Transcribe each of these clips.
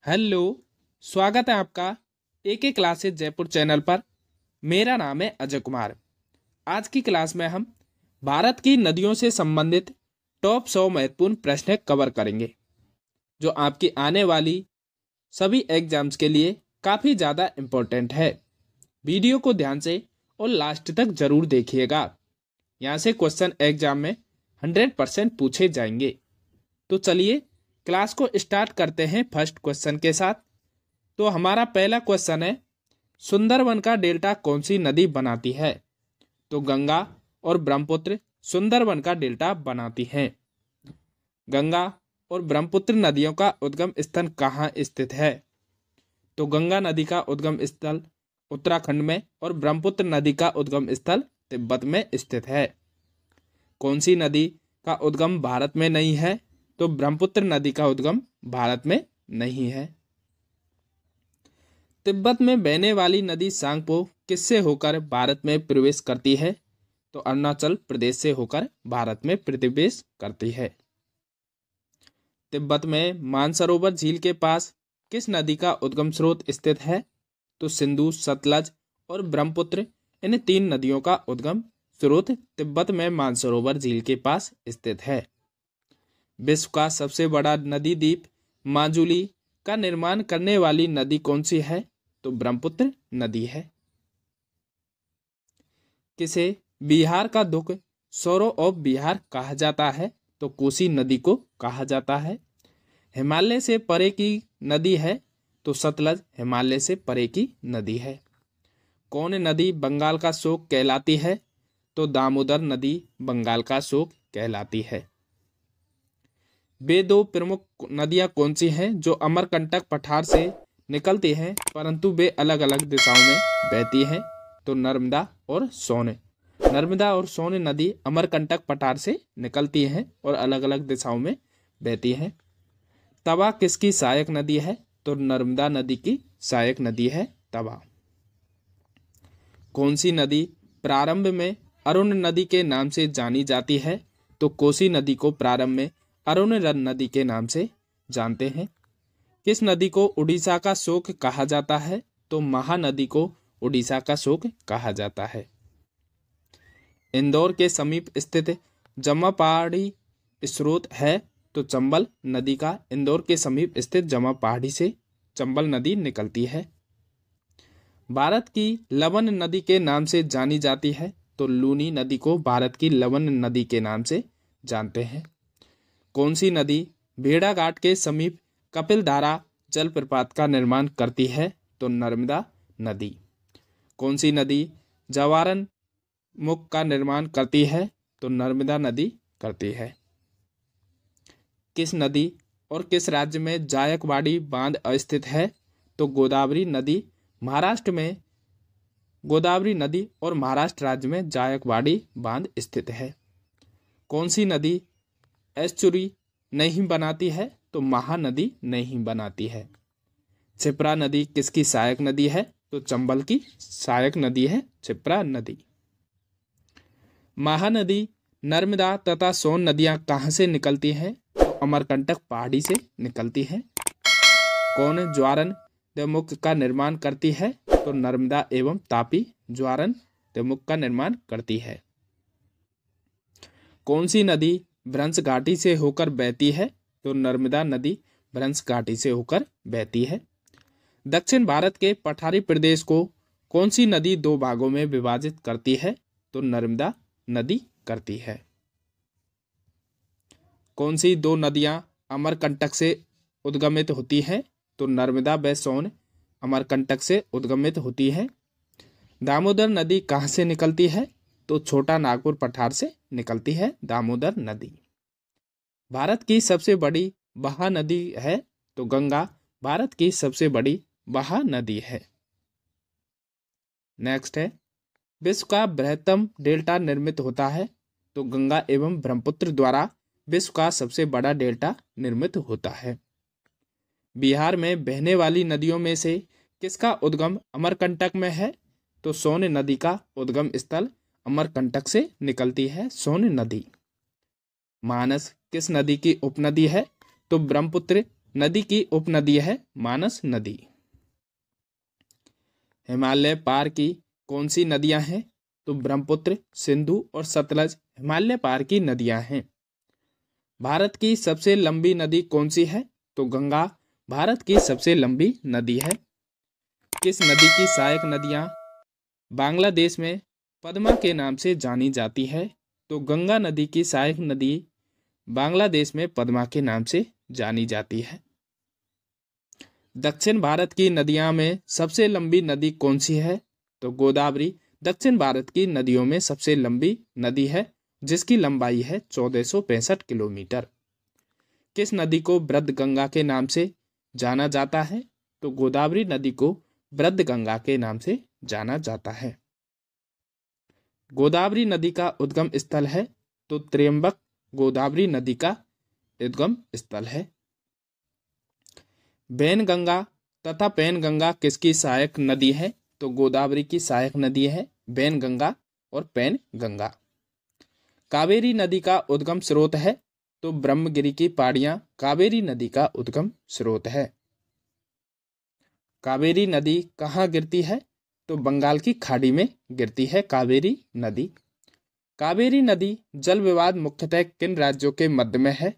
Hello. स्वागत है आपका AK क्लासेस जयपुर चैनल पर। मेरा नाम है अजय कुमार। आज की क्लास में हम भारत की नदियों से संबंधित टॉप 100 महत्वपूर्ण प्रश्न कवर करेंगे, जो आपकी आने वाली सभी एग्जाम्स के लिए काफ़ी ज़्यादा इम्पोर्टेंट है। वीडियो को ध्यान से और लास्ट तक जरूर देखिएगा। यहाँ से क्वेश्चन एग्जाम में 100% पूछे जाएंगे। तो चलिए क्लास को स्टार्ट करते हैं फर्स्ट क्वेश्चन के साथ। तो हमारा पहला क्वेश्चन है, सुंदरवन का डेल्टा कौन सी नदी बनाती है? तो गंगा और ब्रह्मपुत्र सुंदरवन का डेल्टा बनाती हैं। गंगा और ब्रह्मपुत्र नदियों का उद्गम स्थल कहाँ स्थित है? तो गंगा नदी का उद्गम स्थल उत्तराखंड में और ब्रह्मपुत्र नदी का उद्गम स्थल तिब्बत में स्थित है। कौन सी नदी का उद्गम भारत में नहीं है? तो ब्रह्मपुत्र नदी का उद्गम भारत में नहीं है। तिब्बत में बहने वाली नदी सांगपो किससे होकर भारत में प्रवेश करती है? तो अरुणाचल प्रदेश से होकर भारत में प्रवेश करती है। तिब्बत में मानसरोवर झील के पास किस नदी का उद्गम स्रोत स्थित है? तो सिंधु, सतलज और ब्रह्मपुत्र, इन 3 नदियों का उद्गम स्रोत तिब्बत में मानसरोवर झील के पास स्थित है। विश्व का सबसे बड़ा नदी द्वीप माजुली का निर्माण करने वाली नदी कौन सी है? तो ब्रह्मपुत्र नदी है। किसे बिहार का दुख सौरो ऑफ बिहार कहा जाता है? तो कोसी नदी को कहा जाता है। हिमालय से परे की नदी है? तो सतलज हिमालय से परे की नदी है। कौन नदी बंगाल का शोक कहलाती है? तो दामोदर नदी बंगाल का शोक कहलाती है। वे 2 प्रमुख नदियां कौन सी हैं जो अमरकंटक पठार से निकलती हैं परंतु वे अलग अलग दिशाओं में बहती हैं? तो नर्मदा और सोन। नर्मदा और सोन नदी अमरकंटक पठार से निकलती हैं और अलग अलग दिशाओं में बहती हैं। तवा किसकी सहायक नदी है? तो नर्मदा नदी की सहायक नदी है तवा। कौन सी नदी प्रारंभ में अरुण नदी के नाम से जानी जाती है? तो कोसी नदी को प्रारंभ में अरुण नदी के नाम से जानते हैं। किस नदी को उड़ीसा का शोक कहा जाता है? तो महानदी को उड़ीसा का शोक कहा जाता है। इंदौर के समीप स्थित जमापहाड़ी स्रोत है? तो चंबल नदी का इंदौर के समीप स्थित जमापहाड़ी से चंबल नदी निकलती है। भारत की लवन नदी के नाम से जानी जाती है? तो लूनी नदी को भारत की लवन नदी के नाम से जानते हैं। कौन सी नदी भेड़ाघाट के समीप कपिलधारा जलप्रपात का निर्माण करती है? तो नर्मदा नदी। कौन सी नदी जवारन मुख का निर्माण करती है? तो नर्मदा नदी करती है। किस नदी और किस राज्य में जायकवाड़ी बांध अवस्थित है? तो गोदावरी नदी महाराष्ट्र में गोदावरी नदी और महाराष्ट्र राज्य में जायकवाड़ी बांध स्थित है। कौन सी नदी एस्चुरी नहीं बनाती है? तो महानदी नहीं बनाती है। क्षिप्रा नदी किसकी सहायक नदी है? तो चंबल की सहायक नदी है क्षिप्रा नदी। महानदी, नर्मदा तथा सोन नदियां कहां से निकलती हैं? तो अमरकंटक पहाड़ी से निकलती हैं। कौन ज्वारन द्विमुख का निर्माण करती है? तो नर्मदा एवं तापी ज्वारन द्विमुख का निर्माण करती है। कौन सी नदी भ्रंश घाटी से होकर बहती है? तो नर्मदा नदी भ्रंश घाटी से होकर बहती है। दक्षिण भारत के पठारी प्रदेश को कौन सी नदी 2 भागों में विभाजित करती है? तो नर्मदा नदी करती है। कौन सी 2 नदियां अमरकंटक से उद्गमित होती हैं? तो नर्मदा व सोन अमरकंटक से उद्गमित होती है। दामोदर नदी कहाँ से निकलती है? तो छोटा नागपुर पठार से निकलती है दामोदर नदी। भारत की सबसे बड़ी महानदी है? तो गंगा भारत की सबसे बड़ी महानदी है। नेक्स्ट है, विश्व का बृहत्तम डेल्टा निर्मित होता है? तो गंगा एवं ब्रह्मपुत्र द्वारा विश्व का सबसे बड़ा डेल्टा निर्मित होता है। बिहार में बहने वाली नदियों में से किसका उद्गम अमरकंटक में है? तो सोन नदी का उद्गम स्थल अमरकंटक से निकलती है सोन नदी। मानस किस नदी की उपनदी है? तो ब्रह्मपुत्र नदी की उपनदी है मानस नदी। हिमालय पार की कौन सी नदियां हैं? तो ब्रह्मपुत्र, सिंधु और सतलज हिमालय पार की नदियां हैं। भारत की सबसे लंबी नदी कौन सी है? तो गंगा भारत की सबसे लंबी नदी है। किस नदी की सहायक नदियां बांग्लादेश में पद्मा के नाम से जानी जाती है? तो गंगा नदी की सहायक नदी बांग्लादेश में पद्मा के नाम से जानी जाती है। दक्षिण भारत की नदियां में सबसे लंबी नदी कौन सी है? तो गोदावरी दक्षिण भारत की नदियों में सबसे लंबी नदी है, जिसकी लंबाई है 1465 किलोमीटर। किस नदी को वृद्ध गंगा के नाम से जाना जाता है? तो गोदावरी नदी को वृद्ध गंगा के नाम से जाना जाता है। गोदावरी नदी का उद्गम स्थल है? तो त्र्यंबक गोदावरी नदी का उद्गम स्थल है। वैनगंगा तथा पैनगंगा किसकी सहायक नदी है? तो गोदावरी की सहायक नदी है वैनगंगा और पैनगंगा। कावेरी नदी का उद्गम स्रोत है? तो ब्रह्मगिरी की पहाड़ियां कावेरी नदी का उद्गम स्रोत है। कावेरी नदी कहाँ गिरती है? तो बंगाल की खाड़ी में गिरती है कावेरी नदी। कावेरी नदी जल विवाद मुख्यतः किन राज्यों के मध्य में है?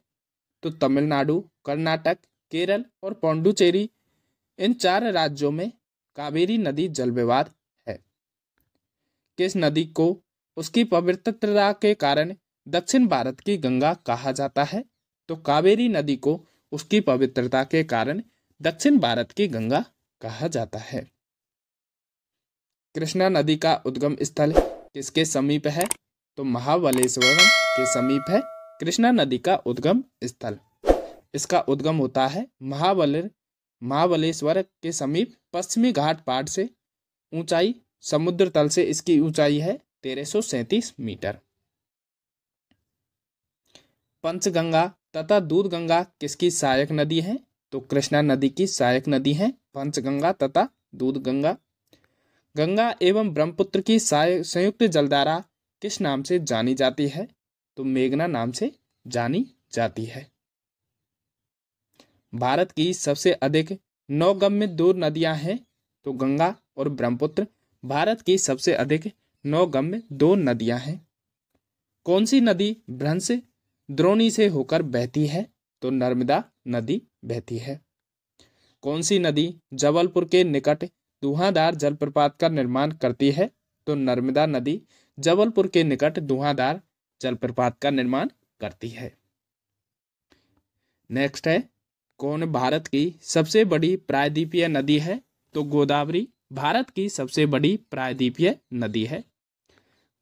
तो तमिलनाडु, कर्नाटक, केरल और पौंडुचेरी, इन 4 राज्यों में कावेरी नदी जल विवाद है। किस नदी को उसकी पवित्रता के कारण दक्षिण भारत की गंगा कहा जाता है? तो कावेरी नदी को उसकी पवित्रता के कारण दक्षिण भारत की गंगा कहा जाता है। कृष्णा नदी का उद्गम स्थल किसके समीप है? तो महाबलेश्वरम के समीप है कृष्णा नदी का उद्गम स्थल। इसका उद्गम होता है महाबलेश्वर के समीप पश्चिमी घाट पहाड़ से। ऊंचाई समुद्र तल से इसकी ऊंचाई है 1337 मीटर। पंचगंगा तथा दूधगंगा किसकी सहायक नदी है? तो कृष्णा नदी की सहायक नदी है पंचगंगा तथा दूधगंगा। गंगा एवं ब्रह्मपुत्र की संयुक्त जलधारा किस नाम से जानी जाती है? तो मेघना नाम से जानी जाती है। भारत की सबसे अधिक नौगम्य 2 नदियां हैं? तो गंगा और ब्रह्मपुत्र भारत की सबसे अधिक नौगम्य 2 नदियां हैं। कौन सी नदी भ्रंश द्रोणी से होकर बहती है? तो नर्मदा नदी बहती है। कौन सी नदी जबलपुर के निकट धुआंधार जलप्रपात का निर्माण करती है? तो नर्मदा नदी जबलपुर के निकट धुआंधार जलप्रपात का निर्माण करती है। नेक्स्ट है, कौन भारत की सबसे बड़ी प्रायद्वीपीय नदी है? तो गोदावरी भारत की सबसे बड़ी प्रायद्वीपीय नदी है।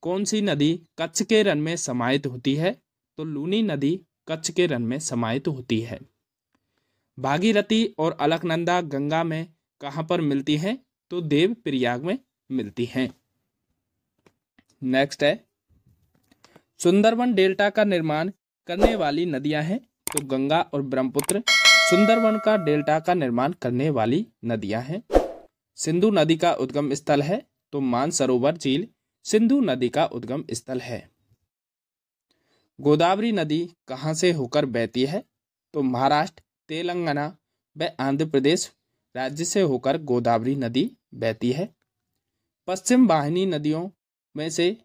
कौन सी नदी कच्छ के रण में समाहित होती है? तो लूनी नदी कच्छ के रण में समाहित होती है। भागीरथी और अलकनंदा गंगा में कहाँ पर मिलती हैं? तो देव प्रयाग में मिलती हैं। नेक्स्ट है, सुंदरबन डेल्टा का निर्माण करने वाली नदियां हैं? तो गंगा और ब्रह्मपुत्र सुंदरबन का डेल्टा का निर्माण करने वाली नदियां हैं। सिंधु नदी का उद्गम स्थल है? तो मानसरोवर झील सिंधु नदी का उद्गम स्थल है। गोदावरी नदी कहाँ से होकर बहती है? तो महाराष्ट्र, तेलंगाना व आंध्र प्रदेश राज्य से होकर गोदावरी नदी बहती है। पश्चिम वाहिनी नदियों में से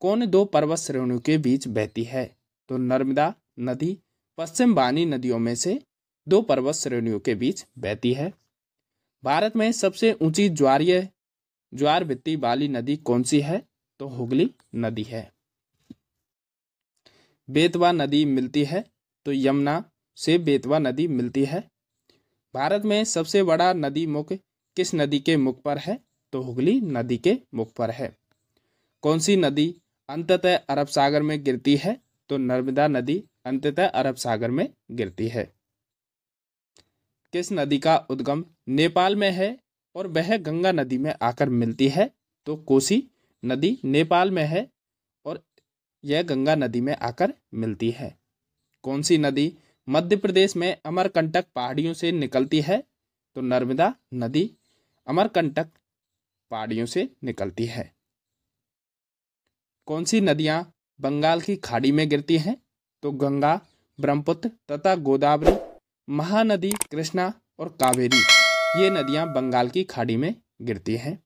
कौन 2 पर्वत श्रेणियों के बीच बहती है? तो नर्मदा नदी पश्चिम वाहिनी नदियों में से 2 पर्वत श्रेणियों के बीच बहती है। भारत में सबसे ऊंची ज्वार भित्ति वाली नदी कौन सी है? तो हुगली नदी है। बेतवा नदी मिलती है? तो यमुना से बेतवा नदी मिलती है। भारत में सबसे बड़ा नदी मुख किस नदी के मुख पर है? तो हुगली नदी के मुख पर है। कौन सी नदी अंततः अरब सागर में गिरती है? तो नर्मदा नदी अंततः अरब सागर में गिरती है। किस नदी का उद्गम नेपाल में है और वह गंगा नदी में आकर मिलती है? तो कोसी नदी नेपाल में है और यह गंगा नदी में आकर मिलती है। कौन सी नदी मध्य प्रदेश में अमरकंटक पहाड़ियों से निकलती है? तो नर्मदा नदी अमरकंटक पहाड़ियों से निकलती है। कौन सी नदियां बंगाल की खाड़ी में गिरती हैं? तो गंगा, ब्रह्मपुत्र तथा गोदावरी महानदी कृष्णा और कावेरी, ये नदियां बंगाल की खाड़ी में गिरती हैं।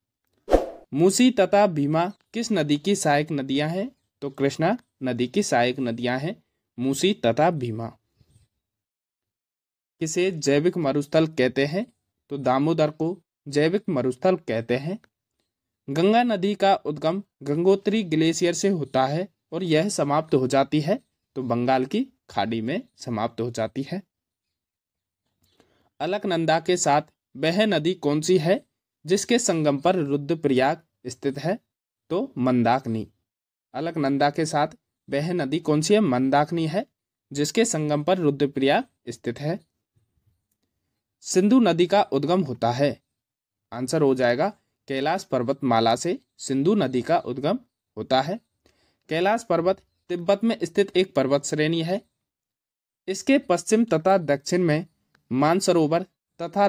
मूसी तथा भीमा किस नदी की सहायक नदियां हैं? तो कृष्णा नदी की सहायक नदियां हैं मूसी तथा भीमा। किसे जैविक मरुस्थल कहते हैं? तो दामोदर को जैविक मरुस्थल कहते हैं। गंगा नदी का उद्गम गंगोत्री ग्लेशियर से होता है और यह समाप्त हो जाती है तो बंगाल की खाड़ी में समाप्त हो जाती है। अलकनंदा के साथ वह नदी कौन सी है जिसके संगम पर रुद्रप्रयाग स्थित है? तो मंदाकिनी। अलकनंदा के साथ वह नदी कौन सी है? मंदाकिनी है, जिसके संगम पर रुद्रप्रयाग स्थित है। सिंधु नदी का उद्गम होता है, आंसर हो जाएगा कैलाश पर्वतमाला से सिंधु नदी का उद्गम होता है। कैलाश पर्वत तिब्बत में स्थित एक पर्वत श्रेणी है। इसके पश्चिम तथा दक्षिण में मानसरोवर तथा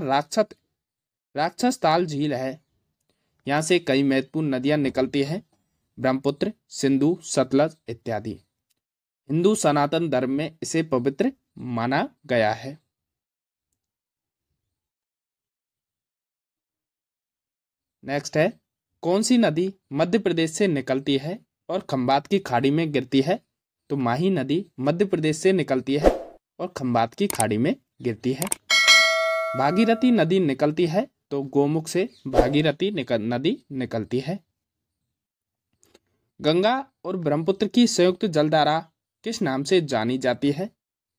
राक्षस ताल झील है। यहाँ से कई महत्वपूर्ण नदियां निकलती हैं, ब्रह्मपुत्र, सिंधु, सतलज इत्यादि। हिंदू सनातन धर्म में इसे पवित्र माना गया है। नेक्स्ट है, कौन सी नदी मध्य प्रदेश से निकलती है और खंबात की खाड़ी में गिरती है? तो माही नदी मध्य प्रदेश से निकलती है और खंबात की खाड़ी में गिरती है। भागीरथी नदी निकलती है तो गोमुख से भागीरथी नदी निकलती है। गंगा और ब्रह्मपुत्र की संयुक्त जलधारा किस नाम से जानी जाती है?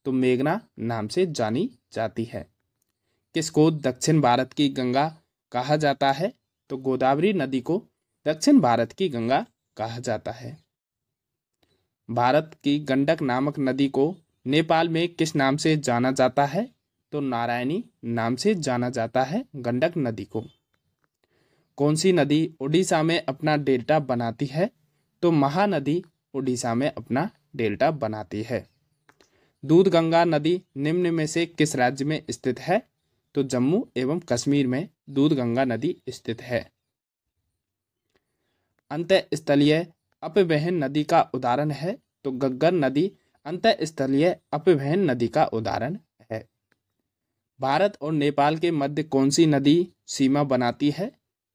तो मेघना नाम से जानी जाती है। किसको दक्षिण भारत की गंगा कहा जाता है? तो गोदावरी नदी को दक्षिण भारत की गंगा कहा जाता है। भारत की गंडक नामक नदी को नेपाल में किस नाम से जाना जाता है? तो नारायणी नाम से जाना जाता है गंडक नदी को। कौन सी नदी उड़ीसा में अपना डेल्टा बनाती है? तो महानदी उड़ीसा में अपना डेल्टा बनाती है। दूधगंगा नदी निम्न में से किस राज्य में स्थित है? तो जम्मू एवं कश्मीर में दूधगंगा नदी स्थित है। अंतःस्थलीय अपवहन नदी का उदाहरण है? तो घग्गर नदी अंतःस्थलीय अपवहन नदी का उदाहरण है। भारत और नेपाल के मध्य कौन सी नदी सीमा बनाती है?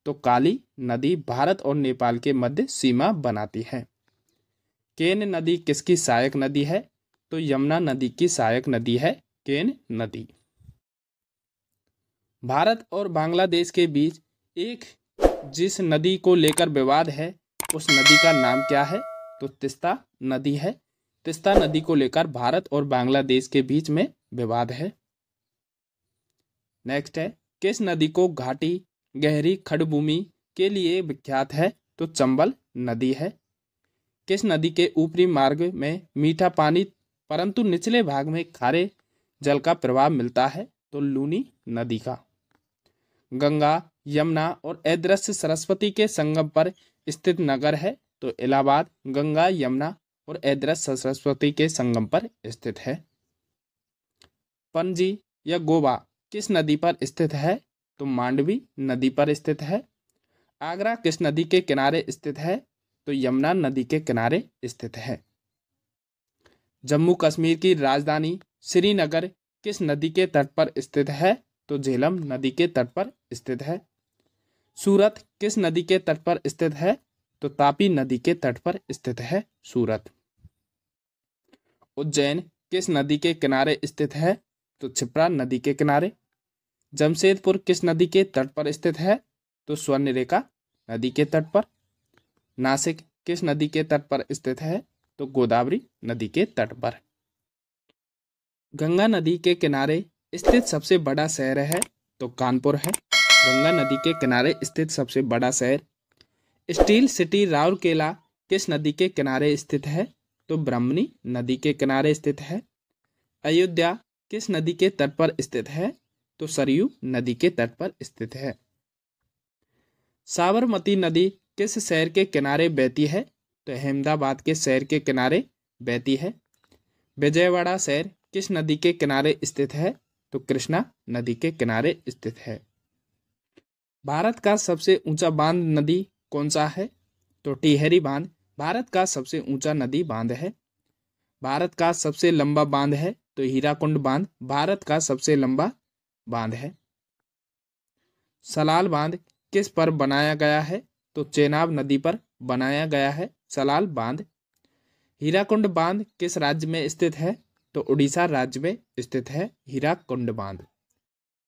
तो काली नदी भारत और नेपाल के मध्य सीमा बनाती है। केन नदी किसकी सहायक नदी है? तो यमुना नदी की सहायक नदी है केन नदी। भारत और बांग्लादेश के बीच एक जिस नदी को लेकर विवाद है उस नदी का नाम क्या है? तो तिस्ता नदी है। तिस्ता नदी को लेकर भारत और बांग्लादेश के बीच में विवाद है। नेक्स्ट है, किस नदी को घाटी गहरी खड़भूमि के लिए विख्यात है? तो चंबल नदी है। किस नदी के ऊपरी मार्ग में मीठा पानी परंतु निचले भाग में खारे जल का प्रवाह मिलता है? तो लूनी नदी का। गंगा, यमुना और अदृश्य सरस्वती के संगम पर स्थित नगर है? तो इलाहाबाद गंगा, यमुना और अदृश्य सरस्वती के संगम पर स्थित है। पणजी या गोवा किस नदी पर स्थित है? तो मांडवी नदी पर स्थित है। आगरा किस नदी के किनारे स्थित है? तो यमुना नदी के किनारे स्थित है। जम्मू कश्मीर की राजधानी श्रीनगर किस नदी के तट पर स्थित है? तो झेलम नदी के तट पर स्थित है। सूरत किस नदी के तट पर स्थित है? तो तापी नदी के तट पर स्थित है सूरत। उज्जैन किस नदी के किनारे स्थित है? तो क्षिप्रा नदी के किनारे। जमशेदपुर किस नदी के तट पर स्थित है? तो स्वर्णरेखा नदी के तट पर। नासिक किस नदी के तट पर स्थित है? तो गोदावरी नदी के तट पर। गंगा नदी के किनारे स्थित सबसे बड़ा शहर है? तो कानपुर है। गंगा नदी के किनारे स्थित सबसे बड़ा शहर। स्टील सिटी राउरकेला किस नदी के किनारे स्थित है? तो ब्रह्मणी नदी के किनारे स्थित है। अयोध्या किस नदी के तट पर स्थित है? तो सरयू नदी के तट पर स्थित है। साबरमती नदी किस शहर के किनारे बहती है? तो अहमदाबाद के शहर के किनारे बहती है। विजयवाड़ा शहर किस नदी के किनारे स्थित है? तो कृष्णा नदी के किनारे स्थित है। भारत का सबसे ऊंचा बांध नदी कौन सा है? तो टिहरी बांध भारत का सबसे ऊंचा नदी बांध है। भारत का सबसे लंबा बांध है तो हीराकुंड बांध भारत का सबसे लंबा बांध है। सलाल बांध किस पर बनाया गया है? तो चेनाब नदी पर बनाया गया है सलाल बांध। हीराकुंड बांध किस राज्य में स्थित है? तो उड़ीसा राज्य में स्थित है हीराकुंड बांध।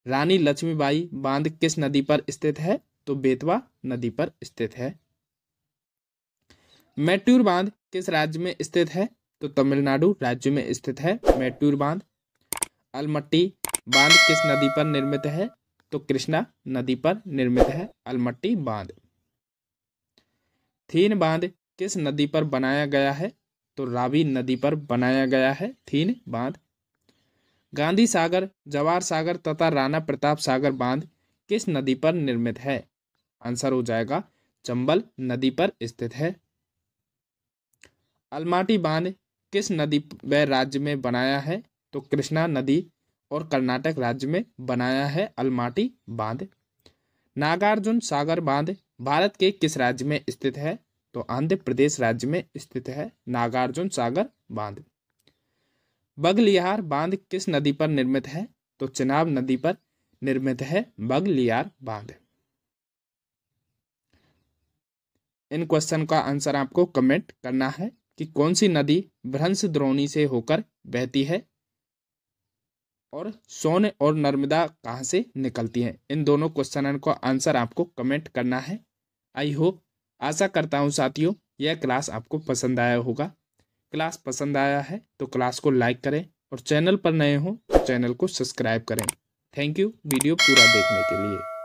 रानी लक्ष्मीबाई बांध किस नदी पर स्थित है? तो बेतवा नदी पर स्थित है। मैट्यूर बांध किस राज्य में स्थित है? तो तमिलनाडु राज्य में स्थित है मैट्यूर बांध। अलमट्टी बांध किस नदी पर निर्मित है? तो कृष्णा नदी पर निर्मित है अलमट्टी बांध। थीन बांध किस नदी पर बनाया गया है? तो रावी नदी पर बनाया गया है थीन बांध। गांधी सागर, जवाहर सागर तथा राणा प्रताप सागर बांध किस नदी पर निर्मित है? आंसर हो जाएगा चंबल नदी पर स्थित है। अलमाटी बांध किस नदी व राज्य में बनाया है? तो कृष्णा नदी और कर्नाटक राज्य में बनाया है अलमाटी बांध। नागार्जुन सागर बांध भारत के किस राज्य में स्थित है? तो आंध्र प्रदेश राज्य में स्थित है नागार्जुन सागर बांध। बगलियार बांध किस नदी पर निर्मित है? तो चेनाब नदी पर निर्मित है बगलियार बांध। इन क्वेश्चन का आंसर आपको कमेंट करना है कि कौन सी नदी भ्रंश द्रोणी से होकर बहती है और सोन और नर्मदा कहाँ से निकलती हैं। इन दोनों क्वेश्चन का आंसर आपको कमेंट करना है। आई होप, आशा करता हूँ साथियों, यह क्लास आपको पसंद आया होगा। क्लास पसंद आया है तो क्लास को लाइक करें और चैनल पर नए हो तो चैनल को सब्सक्राइब करें। थैंक यू वीडियो पूरा देखने के लिए।